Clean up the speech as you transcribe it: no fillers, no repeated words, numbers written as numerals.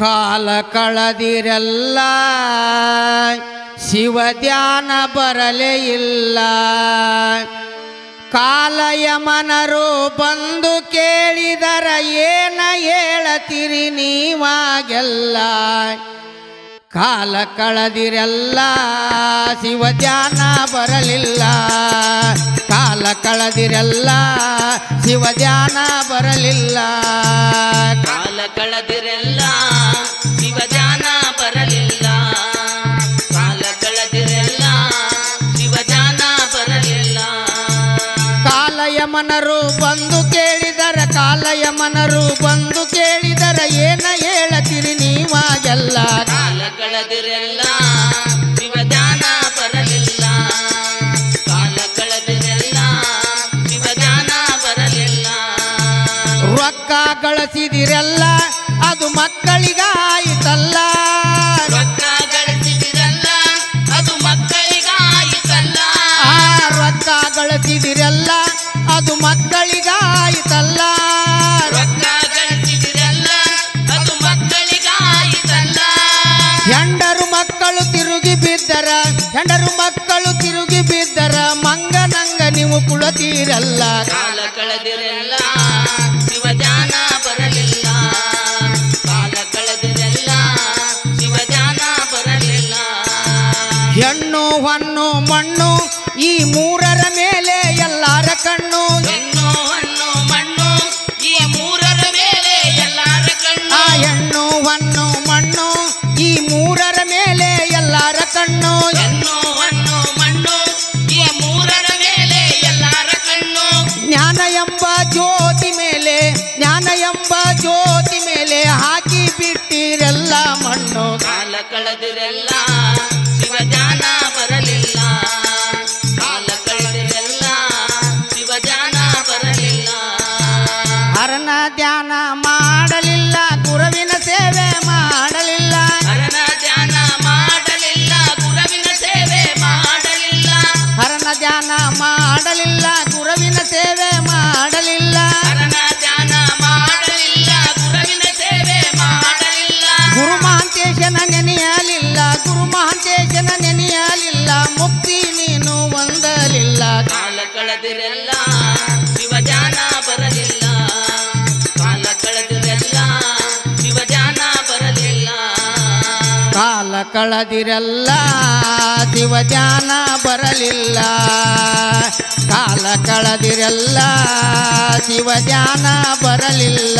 ಕಾಲ ಕಳೆದಿರಲ್ಲ ಶಿವ ಧ್ಯಾನ ಬರಲೇ ಇಲ್ಲ. ಕಾಲಯಮನರು ಬಂದು ಕೇಳಿದರ ಏನ ಹೇಳತೀರಿ ನೀವಾಗೆಲ್ಲ. ಕಾಲ ಕಳೆದಿರಲ್ಲ ಶಿವ ಧ್ಯಾನ ಬರಲಿಲ್ಲ. ಕಾಲ ಕಳೆದಿರಲ್ಲ ಶಿವ ಧ್ಯಾನ ಬರಲಿಲ್ಲ. ಕಾಲ ಕಳೆದಿರಲ್ಲ ಶಿವ ಧ್ಯಾನ ಬರಲಿಲ್ಲ. ಕಾಲ ಕಳೆದಿರಲ್ಲ ಶಿವ ಧ್ಯಾನ ಬರಲಿಲ್ಲ. ಕಾಲಯಮನರು ಬಂದು ಕೇಳಿದರ ಕಾಲಯಮನರು ಬಂದು ಕೇಳಿದರ ಏನ ಹೇಳತೀರಿ ನೀವಾಗೆಲ್ಲ. ಕಾಲ ಕಳೆದಿರಲ್ಲ ಶಿವ ಧ್ಯಾನ ಬರಲಿಲ್ಲ. ಕಾಲ ಕಳೆದಿರಲ್ಲ ಶಿವ ಧ್ಯಾನ ಬರಲಿಲ್ಲ. ರೊಕ್ಕ ಗಳಿಸಿದಿರಲ್ಲ ಅದು ಮಕ್ಕಳಿಗಾಯಿತಲ್ಲ. ರೊಕ್ಕ ಗಳಿಸಿದಿರಲ್ಲ ಅದು ಮಕ್ಕಳಿಗಾಯಿತಲ್ಲ. ರೊಕ್ಕ ಗಳಿಸಿದಿರಲ್ಲ ಅದು ಮಕ್ಕಳಿಗಾಯಿತಲ್ಲ. ರೊಕ್ಕ ಗಳಿಸಿದಿರಲ್ಲ ಅದು ಮಕ್ಕಳಿಗಾಯಿತಲ್ಲ. ಹೆಂಡರು ಮಕ್ಕಳು ತಿರುಗಿ ಬಿದ್ದರ ಹೆಂಡರು ಮಕ್ಕಳು ತಿರುಗಿ ಬಿದ್ದರ ಮಂಗನಂಗ ನೀವು ಕುಳತೀರಲ್ಲ. ಕಾಲ ಕಳೆದಿರಲ್ಲ ಶಿವ ಧ್ಯಾನ ಬರಲಿಲ್ಲ. ಕಾಲ ಕಳೆದಿರಲ್ಲ ಶಿವ ಧ್ಯಾನ ಬರಲಿಲ್ಲ. ಹೆಣ್ಣು ಹೊನ್ನು ಮಣ್ಣು ಈ ಮೂರರ ಮೇಲೆ ಎಲ್ಲಾರ ಕಣ್ಣು. ಹೆಣ್ಣು ಹಣ್ಣು ಮಣ್ಣು ಈ ಮೂರರ ಮೇಲೆ ಎಲ್ಲಾರ ಕಣ್ಣು. ಹೆಣ್ಣು ಹೊನ್ನು ಮಣ್ಣು ಈ ಮೂರರ ಮೇಲೆ ಎಲ್ಲಾರ ಕಣ್ಣು. ಹೆಣ್ಣು ಹಣ್ಣು ಮಣ್ಣು ಈ ಮೂರರ ಮೇಲೆ ಎಲ್ಲಾರ ಕಣ್ಣು. ಜ್ಞಾನ ಎಂಬ ಜ್ಯೋತಿ ಮೇಲೆ ಜ್ಞಾನ ಎಂಬ ಜ್ಯೋತಿ ಮೇಲೆ ಹಾಕಿ ಬಿಟ್ಟಿರಲ್ಲ ಮಣ್ಣು. ಕಾಲ ಕಳೆದಿರಲ್ಲ ಶಿವ ಧ್ಯಾನ ಬರಲಿಲ್ಲ. ಕಾಲ ಕಳೆದಿರಲ್ಲ ಶಿವ ಧ್ಯಾನ ಬರಲಿಲ್ಲ. ಹರನ ಧ್ಯಾನ ಮಾಡಲಿಲ್ಲ ಗುರುವಿನ ಸೇವೆ ಮಾಡಲಿಲ್ಲ. ಹರನ ಧ್ಯಾನ ಮಾಡಲಿಲ್ಲ ಗುರುವಿನ ಸೇವೆ ಮಾಡಲಿಲ್ಲ. ಹರನ ಧ್ಯಾನ ಮಾಡಲಿಲ್ಲ ಗುರುವಿನ ಸೇವೆ ಮಾಡಲಿಲ್ಲ. ಹರನ ಧ್ಯಾನ ಮಾಡಲಿಲ್ಲ ಗುರುವಿನ ಸೇವೆ ಮಾಡಲಿಲ್ಲ. ಗುರು ಮಹಾಂತೇಶನ ನೆನೆಯಲಿಲ್ಲ ಗುರು ಮಹಾಂತೇಶನ ನೆನೆಯಲಿಲ್ಲ ಮುಕ್ತಿ ನೀನು ಹೊಂದಲಿಲ್ಲ. ಕಾಲ ಕಳೆದಿರಲ್ಲ ಶಿವ ಧ್ಯಾನ ಬರಲಿಲ್ಲ. ಕಾಲ ಕಳೆದಿರಲ್ಲ ಶಿವ ಧ್ಯಾನ ಬರಲಿಲ್ಲ. ಕಾಲ ಕಳೆದಿರಲ್ಲ ಶಿವ ಧ್ಯಾನ ಬರಲಿಲ್ಲ. ಕಾಲ ಕಳೆದಿರಲ್ಲ ಶಿವ ಧ್ಯಾನ ಬರಲಿಲ್ಲ.